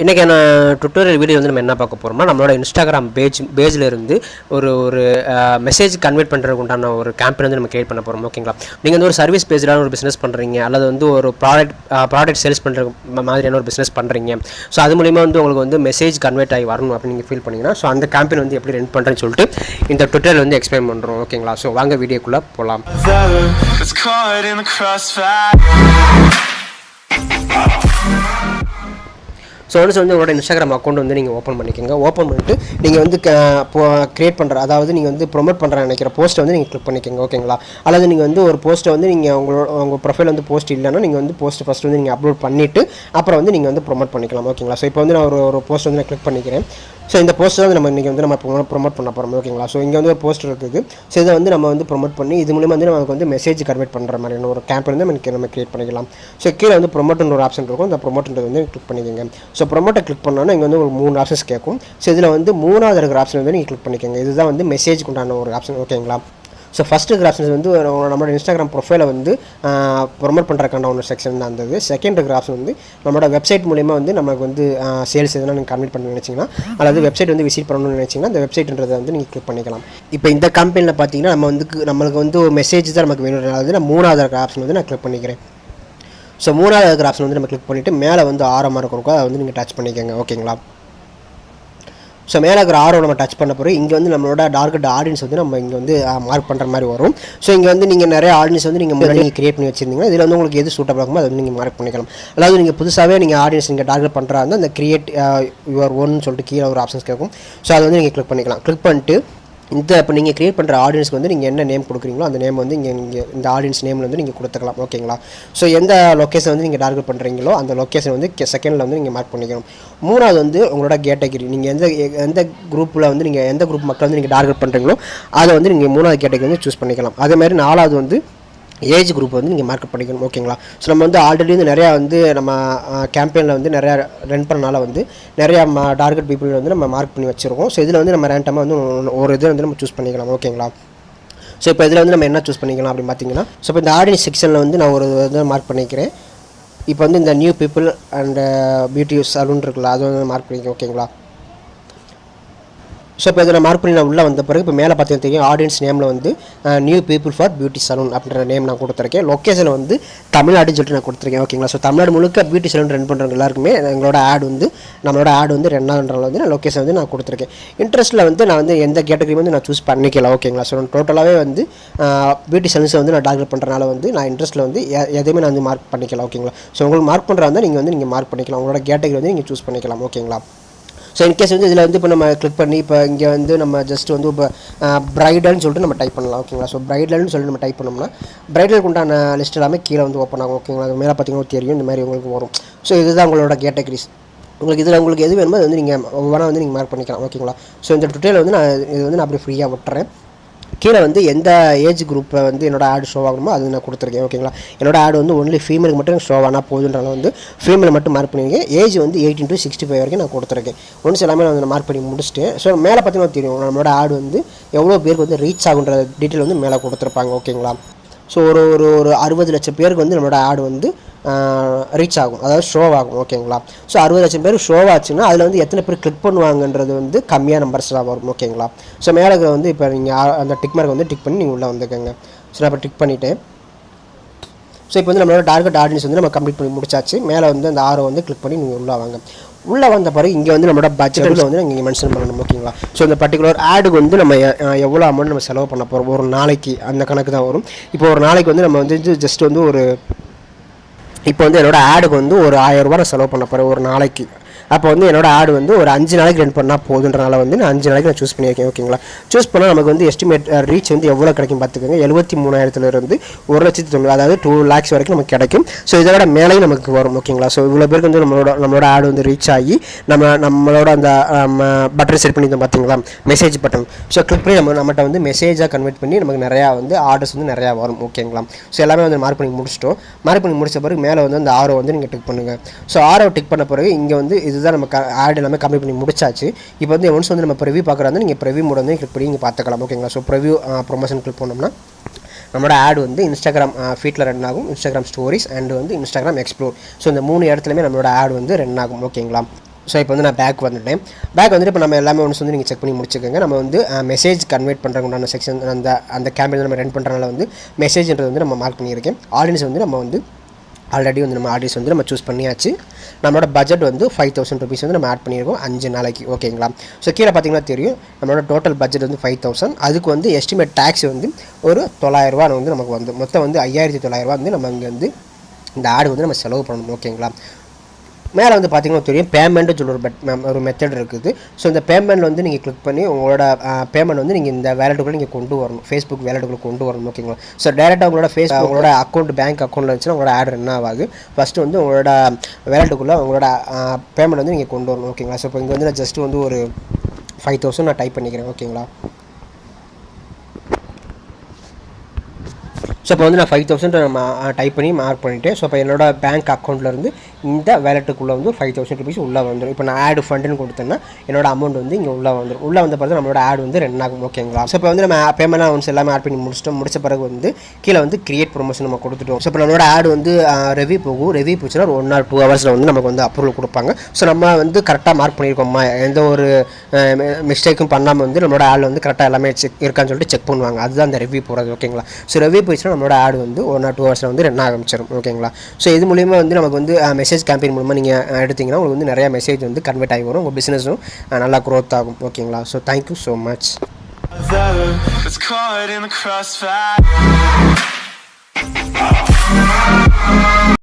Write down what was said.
இன்றைக்கான tutorial video வந்து நம்ம என்ன பார்க்க போகிறோம்னா நம்மளோட இன்ஸ்டாகிராம் பேஜில் இருந்து ஒரு மெசேஜ் கன்வெர்ட் பண்ணுறதுக்கு உண்டான ஒரு கேம்பெயின் வந்து நம்ம கிரியேட் பண்ண போகிறோம். ஓகேங்களா? நீங்கள் வந்து ஒரு சர்வீஸ் பேஜில் ஒரு பிஸ்னஸ் பண்ணுறீங்க, அல்லது வந்து ஒரு ப்ராடக்ட் சேல்ஸ் பண்ணுற மாதிரியான ஒரு பிஸ்னஸ் பண்ணுறீங்க. ஸோ அது மூலிமா வந்து உங்களுக்கு வந்து மெசேஜ் கன்வெர்ட் ஆகி வரணும் அப்படின்னு நீங்கள் ஃபீல் பண்ணிங்கன்னா ஸோ அந்த கேம்பெயின் வந்து எப்படி ரன் பண்ணுறேன்னு சொல்லிட்டு இந்த டுட்டோரியல் வந்து எக்ஸ்பிளைன் பண்ணுறோம். ஓகேங்களா? ஸோ வாங்க வீடியோக்குள்ளே போகலாம். ஸோ வந்து உங்களோட இன்ஸ்டாகிராம் அக்கௌண்ட் வந்து நீங்கள் ஓப்பன் பண்ணிக்கோங்க. ஓப்பன் பண்ணிட்டு நீங்கள் வந்து க்ரியேட் பண்ணுற, அதாவது நீங்கள் வந்து ப்ரொமோட் பண்ணுற நினைக்கிற போஸ்ட்டை வந்து நீங்கள் கிளிக் பண்ணிக்கோங்க. ஓகேங்களா? அல்லது நீங்கள் வந்து ஒரு போஸ்ட்டை வந்து நீங்கள் உங்கள் ப்ரொஃபைல் வந்து போஸ்ட் இல்லைன்னா நீங்கள் வந்து போஸ்ட் ஃபஸ்ட்டு வந்து நீங்கள் அப்லோட் பண்ணிவிட்டு அப்புறம் வந்து நீங்கள் வந்து ப்ரொமோட் பண்ணிக்கலாம். ஓகேங்களா? ஸோ இப்போ வந்து நான் ஒரு போஸ்ட் வந்து நான் கிளிக் பண்ணிக்கிறேன். ஸோ இந்த போஸ்ட் வந்து நம்ம இன்றைக்கி வந்து நம்ம ப்ரொமோட் பண்ண போகிறோம். ஓகேங்களா? ஸோ இங்கே வந்து ஒரு போஸ்ட் இருக்குது. ஸோ இதை வந்து நம்ம வந்து ப்ரொமோட் பண்ணி இது மூலிமா வந்து நமக்கு வந்து மெசேஜ் கன்வெர்ட் பண்ணுற மாதிரியான ஒரு கேம்பெயின் வந்து நம்ம கிரியேட் பண்ணிக்கலாம். ஸோ கீழே வந்து ப்ரொமோட்னு ஒரு ஆப்ஷன் இருக்கும். இந்த ப்ரொமோட்ன்றது வந்து கிளிக் பண்ணிக்கோங்க. ஸோ ப்ரொமோட்டை கிளிக் பண்ணோன்னா இங்கே வந்து ஒரு 3 ஆப்ஷன்ஸ் கேட்கும். ஸோ இதில் வந்து 3வது இருக்கிற ஆப்ஷன் வந்து நீங்கள் கிளிக் பண்ணிக்கோங்க. இதுதான் வந்து மெசேஜ் உண்டான ஒரு ஆப்ஷன். ஓகேங்களா? ஸோ ஃபஸ்ட்டு இருக்கிற ஆப்ஷன்ஸ் வந்து நம்மளோட இன்ஸ்டாகிராம் ப்ரொஃபைலை வந்து ப்ரொமோட் பண்ணுறதுக்கான ஒரு செக்ஷன் தான் இருந்தது. செகண்ட் இருக்கிற ஆப்ஷன் வந்து நம்மளோட வெப்சைட் மூலிமா வந்து நமக்கு வந்து சேல்ஸ் எதுனா நீங்கள் கன்வெர்ட் பண்ண நினச்சிங்கன்னா, அதாவது வெப்சைட் வந்து விசிட் பண்ணணும்னு நினச்சிங்கன்னா அந்த வெப்சைட்ன்றதை வந்து நீங்கள் கிளிக் பண்ணிக்கலாம். இப்போ இந்த கம்பெனியில் பார்த்தீங்கன்னா நம்மளுக்கு வந்து ஒரு மெசேஜ் தான் நமக்கு வேணும். அதாவது நான் 3வது இருக்கிற ஆப்ஷன் வந்து நான் கிளிக் பண்ணிக்கிறேன். ஸோ 3வது இருக்கிற ஆப்ஷன் வந்து நம்ம கிளிக் பண்ணிவிட்டு மேலே வந்து ஆரமாக இருக்கும், அதை வந்து நீங்கள் டச் பண்ணிக்கோங்க. ஓகேங்களா? ஸோ மேலே இருக்கிற ஆரோ நம்ம டச் பண்ண போகிறோம். இங்கே வந்து நம்மளோட டார்கெட் ஆடியன்ஸ் வந்து நம்ம இங்கே வந்து மார்க் பண்ணுற மாதிரி வரும். ஸோ இங்கே வந்து நீங்கள் நிறைய ஆடியன்ஸ் வந்து நீங்கள் கிரியேட் பண்ணி வச்சுருந்தீங்கன்னா இதில் வந்து உங்களுக்கு எது சூட்டபிள் ஆகுமோ அதை வந்து நீங்கள் மார்க் பண்ணிக்கலாம். அதாவது நீங்கள் புதுசாகவே நீங்கள் ஆடியன்ஸ் நீங்கள் டார்கெட் பண்ணுறாங்க அந்த கிரியேட் யுவர் ஒன்னு சொல்லிட்டு கீழே ஒரு ஆப்ஷன்ஸ் கேட்கும். ஸோ அதை வந்து நீங்கள் கிளிக் பண்ணிக்கலாம். கிளிக் பண்ணிட்டு இப்போ நீங்கள் கிரியேட் பண்ணுற ஆடியன்ஸ்க்கு வந்து நீங்கள் என்ன நேம் கொடுக்குறீங்களோ அந்த நேம் வந்து நீங்கள் இந்த ஆடியன்ஸ் நேமில் வந்து நீங்கள் கொடுத்துக்கலாம். ஓகேங்களா? ஸோ எந்த லொக்கேஷன் வந்து நீங்கள் டார்கெட் பண்ணுறீங்களோ அந்த லொக்கேஷன் வந்து செகண்டில் வந்து நீங்கள் மார்க் பண்ணிக்கணும். 3வது வந்து உங்களோட கேட்டகரி, நீங்கள் எந்த குரூப்பில் வந்து நீங்கள் எந்த குரூப் மக்கள் வந்து நீங்கள் டார்கெட் பண்ணுறீங்களோ அதை வந்து நீங்கள் 3வது கேட்டகரி வந்து சூஸ் பண்ணிக்கலாம். அதேமாதிரி 4வது வந்து ஏஜ் குரூப் வந்து நீங்கள் மார்க்கெட் பண்ணிக்கணும். ஓகேங்களா? ஸோ நம்ம வந்து ஆல்ரெடி வந்து நிறையா வந்து நம்ம கேம்பெயினில் வந்து நிறையா ரன் பண்ணனால வந்து நிறையா டார்கெட் பீப்புள் வந்து நம்ம மார்க் பண்ணி வச்சுருக்கோம். ஸோ இதில் வந்து நம்ம ரேண்டமாக வந்து ஒரு இதை வந்து நம்ம சூஸ் பண்ணிக்கலாம். ஓகேங்களா? ஸோ இப்போ இதில் வந்து நம்ம என்ன சூஸ் பண்ணிக்கலாம் அப்படின்னு பார்த்தீங்கன்னா, ஸோ இப்போ இந்த ஆடியன்ஸ் செக்ஷனில் வந்து நான் ஒரு இதை மார்க் பண்ணிக்கிறேன். இப்போ வந்து இந்த new people and beauty salon இருக்குல்ல, அதை வந்து மார்க் பண்ணிக்கிறேன். ஓகேங்களா? ஸோ இப்போ இதில் மார்க் பண்ணி நான் உள்ளே வந்த பிறகு இப்போ மேலே பார்த்தீங்கன்னா தெரியும் ஆடியன்ஸ் நேமில் வந்து new people for beauty salon அப்படின்ற நேம் நான் கொடுத்துருக்கேன். லொக்கேஷனில் வந்து தமிழ்நாடுன்னு சொல்லிட்டு நான் கொடுத்துருக்கேன். ஓகேங்களா? ஸோ தமிழ்நாடு முழுக்க பியூட்டி சலூன் ரன் பண்ணுறவங்க எல்லாருக்குமே நம்மளோட ஆட் வந்து ரெண்டாவது வந்து நான் லொக்கேஷன் வந்து நான் கொடுத்துருக்கேன். இன்ட்ரெஸ்ட்டில் வந்து நான் வந்து எந்த கேட்டகரி வந்து நான் சூஸ் பண்ணிக்கலாம். ஓகேங்களா? ஸோ டோட்டலாகவே வந்து பியூட்டி சலூன்ஸை வந்து நான் டார்கெட் பண்ணுறனால வந்து நான் இன்ட்ரெஸ்ட்டில் வந்து எதையுமே நான் வந்து மார்க் பண்ணிக்கலாம். ஓகேங்களா? ஸோ உங்களுக்கு மார்க் பண்ணுறா இருந்தால் நீங்கள் மார்க் பண்ணிக்கலாம். உங்களோட கேட்டகரி வந்து நீங்கள் சூஸ் பண்ணிக்கலாம். ஓகேங்களா? ஸோ இன்கேஸ் வந்து இதில் வந்து இப்போ நம்ம கிளிக் பண்ணி இப்போ இங்கே வந்து நம்ம ஜஸ்ட் வந்து இப்போ ப்ரைடல்னு சொல்லிட்டு நம்ம டைப் பண்ணலாம். ஓகேங்களா? ஸோ ப்ரைடல்னு சொல்லிட்டு நம்ம டைப் பண்ணோம்னா ப்ரைடலுக்கு உண்டான லிஸ்ட் எல்லாமே கீழே வந்து ஓப்பன் ஆகும். ஓகேங்களா? அது மேலே பார்த்தீங்கன்னா தெரியும் இந்த மாதிரி உங்களுக்கு வரும். ஸோ இதுதான் உங்களோட கேட்டகரிஸ். உங்களுக்கு எது வேணுமோ அது வந்து நீங்கள் ஒவ்வொன்றா வந்து நீங்கள் மார்க் பண்ணிக்கலாம். ஓகேங்களா? ஸோ இந்த டுட்டோரியல் வந்து நான் அப்படியே ஃப்ரீயாக விட்டுறேன். கீழே வந்து எந்த ஏஜ் குரூப்பை வந்து என்னோட ஆட் ஷோ ஆகணுமோ அது நான் கொடுத்துருக்கேன். ஓகேங்களா? என்னோட ஆட் வந்து ஒன்லி ஃபீமேலுக்கு மட்டும் ஷோ ஆனால் போதுன்றனால வந்து ஃபீமேல் மட்டும் மார்க் பண்ணியிருக்கேன். ஏஜ் வந்து 18 to 65 வரைக்கும் நான் கொடுத்துருக்கேன். ஒன்ஸ் எல்லாமே நான் மார்க் பண்ணி முடிச்சுட்டு ஸோ மேலே பார்த்தீங்கன்னா தெரியும் நம்மளோட ஆட் வந்து எவ்வளோ பேருக்கு வந்து ரீச் ஆகுன்ற டீட்டெயில் வந்து மேலே கொடுத்துருப்பாங்க. ஓகேங்களா? ஸோ ஒரு 60 லட்சம் பேருக்கு வந்து நம்மளோட ஆட் வந்து ரீச் ஆகும், அதாவது ஷோ ஆகும். ஓகேங்களா? ஸோ 60 லட்சம் பேர் ஷோ ஆச்சுன்னா அதில் வந்து எத்தனை பேர் கிளிக் பண்ணுவாங்கன்றது வந்து கம்மியாக நம்பர்ஸ்லாம் வரும். ஓகேங்களா? ஸோ மேலே வந்து இப்போ நீங்கள் அந்த டிக் மார்க் வந்து டிக் பண்ணி நீங்கள் உள்ளே வந்துக்கோங்க. ஸோ நான் இப்போ டிக் பண்ணிவிட்டேன். ஸோ இப்போ வந்து நம்மளோட டார்கெட் ஆடியன்ஸ் வந்து நம்ம கம்ப்ளீட் பண்ணி முடிச்சாச்சு. மேலே வந்து அந்த ஆரோ வந்து கிளிக் பண்ணி நீங்கள் உள்ளே வாங்க. உள்ளே வந்த பிறகு இங்கே வந்து நம்மளோட பட்ஜெட்டில் வந்து நீங்கள் மென்ஷன் பண்ணணும். ஓகேங்களா? ஸோ இந்த பர்டிகுலர் ஆடுக்கு வந்து நம்ம எவ்வளோ அமௌண்ட் நம்ம செலவு பண்ண போகிறோம் ஒரு நாளைக்கு அந்த கணக்கு தான் வரும். இப்போ ஒரு நாளைக்கு வந்து நம்ம வந்து ஜஸ்ட் வந்து இப்போ வந்து என்னோட ஆடுக்கு வந்து ஒரு 1000 ரூபா நான் செலவு பண்ண போகிறேன் ஒரு நாளைக்கு. அப்போ வந்து என்னோட ஆடு வந்து ஒரு 5 நாளைக்கு ரன் பண்ணால் போதுன்றனால வந்து நான் 5 நாளைக்கு நான் சூஸ் பண்ணியிருக்கேன். ஓகேங்களா? சூஸ் பண்ணால் நமக்கு வந்து எஸ்டிமேட் ரீச் வந்து எவ்வளோ கிடைக்கும் பார்த்துக்கோங்க. 73,000 1,90,000 அதாவது 2 lakhs வரைக்கும் நமக்கு கிடைக்கும். ஸோ இதோட மேலேயும் நமக்கு வரும். ஓகேங்களா? ஸோ இவ்வளோ பேருக்கு வந்து நம்மளோட ஆடு வந்து ரீச் ஆகி நம்மளோட அந்த பட்டன் செட் பண்ணியிருந்தோம் பார்த்தீங்களா, மெசேஜ் பட்டன். ஸோ கிளிக் பண்ணி நம்மகிட்ட வந்து மெசேஜாக கன்வெர்ட் பண்ணி நமக்கு நிறையா வந்து ஆர்டர்ஸ் வந்து நிறையா வரும். ஓகேங்களா? ஸோ எல்லாமே வந்து மார்க் பண்ணி முடிச்சிட்டோம். மார்க் பண்ணி முடிச்ச பிறகு மேலே வந்து அந்த ஆரோ வந்து நீங்கள் டிக் பண்ணுங்கள். ஸோ ஆரோ டிக் பண்ண பிறகு இங்கே வந்து இதுதான் நம்ம ஆட் எல்லாமே கம்ப்ளீட் பண்ணி முடிச்சாச்சு. இப்போ வந்து ஒன்ஸ் வந்து நம்ம ப்ரிவ்யூ பார்க்குறாங்க, நீங்கள் ப்ரிவ்யூ மோட் வந்து கிளிக் பண்ணி நீங்கள் பார்த்துக்கலாம். ஓகேங்களா? ஸோ ப்ரிவ்யூ ப்ரொமோஷன் கிளிக் பண்ணோம்னா நம்மளோட ஆட் வந்து இன்ஸ்டாகிராம் ஃபீட்டில் ரன் ஆகும், இன்ஸ்டாகிராம் ஸ்டோரிஸ் அண்ட் வந்து இன்ஸ்டாகிராம் எக்ஸ்ப்ளோர். ஸோ இந்த 3 இடத்துலையுமே நம்மளோட ஆட் வந்து ரன் ஆகும். ஓகேங்களா? ஸோ இப்போ வந்து நான் பேக் வந்துட்டேன். பேக் வந்துட்டு இப்போ நம்ம எல்லாமே ஒன்று வந்து நீங்கள் செக் பண்ணி முடிச்சுக்கோங்க. நம்ம வந்து மெசேஜ் கன்வெர்ட் பண்ணுறதுக்குண்டான செக்ஷன் அந்த கேம்பெயின் நம்ம ரன் பண்ணுறதுனால வந்து மெசேஜ்ன்றது வந்து நம்ம மார்க் பண்ணியிருக்கேன். ஆடியன்ஸ் வந்து நம்ம வந்து ஆல்ரெடி வந்து நம்ம ஆடியன்ஸ் வந்து நம்ம சூஸ் பண்ணியாச்சு. நம்மளோட பட்ஜெட் வந்து 5000 rupees வந்து நம்ம ஆட் பண்ணியிருக்கோம் 5 நாளைக்கு. ஓகேங்களா? ஸோ கீழே பார்த்தீங்கன்னா தெரியும் நம்மளோட டோட்டல் பட்ஜெட் வந்து 5000. அதுக்கு வந்து எஸ்டிமேட் டேக்ஸ் வந்து ஒரு 900 வந்து நமக்கு வந்து மொத்தம் வந்து 5900 வந்து நம்ம இங்கே வந்து இந்த ஆடு வந்து நம்ம செலவு பண்ணணும். ஓகேங்களா? மேலே வந்து பார்த்தீங்கன்னா தெரியும் பேமெண்ட்டு சொல்லி ஒரு மெத்தட் இருக்குது. ஸோ இந்த பேமெண்ட் வந்து நீங்கள் கிளிக் பண்ணி உங்களோட பேமெண்ட் வந்து நீங்கள் இந்த வேலெட்டுக்குள்ளே நீங்கள் கொண்டு வரணும், ஃபேஸ்புக் வேலெட்டுக்குள்ளே கொண்டு வரணும். ஓகேங்களா? ஸோ டேரெக்டாக உங்களோட உங்களோட அக்கௌண்ட் பேங்க் அக்கௌண்ட்டில் இருந்துச்சுன்னா உங்களோட ஆட் என்ன ஆகாது. ஃபஸ்ட்டு வந்து உங்களோட வேலெட்டுக்குள்ளே உங்களோட பேமெண்ட் வந்து நீங்கள் கொண்டு வரணும். ஓகேங்களா? ஸோ இப்போ இங்கே வந்து நான் ஜஸ்ட்டு வந்து ஒரு 5000 நான் டைப் பண்ணிக்கிறேன். ஓகேங்களா? ஸோ இப்போ வந்து நான் 5000 நம்ம டைப் பண்ணி மார்க் பண்ணிவிட்டேன். ஸோ இப்போ என்னோட பேங்க் அக்கௌண்ட்லேருந்து இந்த வேலெட்டுக்குள்ளே வந்து 5000 rupees உள்ளே வந்துடும். இப்போ நான் ஆட் ஃபண்டுன்னு கொடுத்தேன்னா என்னோட அமௌண்ட் வந்து இங்கே உள்ளே வந்துடும். உள்ளே வந்த பிறகு நம்மளோட ஆட் வந்து ரன் ஆகும். ஓகேங்களா? ஸோ இப்போ வந்து நம்ம பேமெண்ட் அமௌண்ட்ஸ் எல்லாமே ஆட் பண்ணி முடிச்ச பிறகு வந்து கீழே வந்து கிரியேட் ப்ரொமோஷன் நம்ம கொடுத்துட்டோம். ஸோ இப்போ நம்மளோட ஆட் வந்து ரெவ்யூ போகும். ரெவ்யூ போச்சுன்னா ஒரு 1 or 2 hours வந்து நமக்கு வந்து அப்ரூவல் கொடுப்பாங்க. ஸோ நம்ம வந்து கரெக்டாக மார்க் பண்ணியிருக்கோம்மா, எந்த ஒரு மிஸ்டேக்கும் பண்ணாமல் வந்து நம்மளோட ஆட் வந்து கரெக்டாக எல்லாமே இருக்கான்னு சொல்லிட்டு செக் பண்ணுவாங்க. அதுதான் அந்த ரெவ்யூ போகிறது. ஓகேங்களா? ஸோ ரெவ்யூ போயிடுச்சுன்னா நம்மளோட ஆட் வந்து 1 or 2 hours வந்து ரன் ஆரம்பிச்சிடும். ஓகேங்களா? ஸோ இது மூலிமா வந்து நமக்கு வந்து மெசேஜ் கேம்பெயின் மூலமாக நீங்கள் எடுத்திங்கன்னா உங்களுக்கு வந்து நிறையா மெசேஜ் வந்து கன்வெர்ட் ஆகி வரும். உங்கள் பிஸ்னஸும் நல்லா க்ரோத் ஆகும். ஓகேங்களா? So thank you so much. It's caught in the crossfire.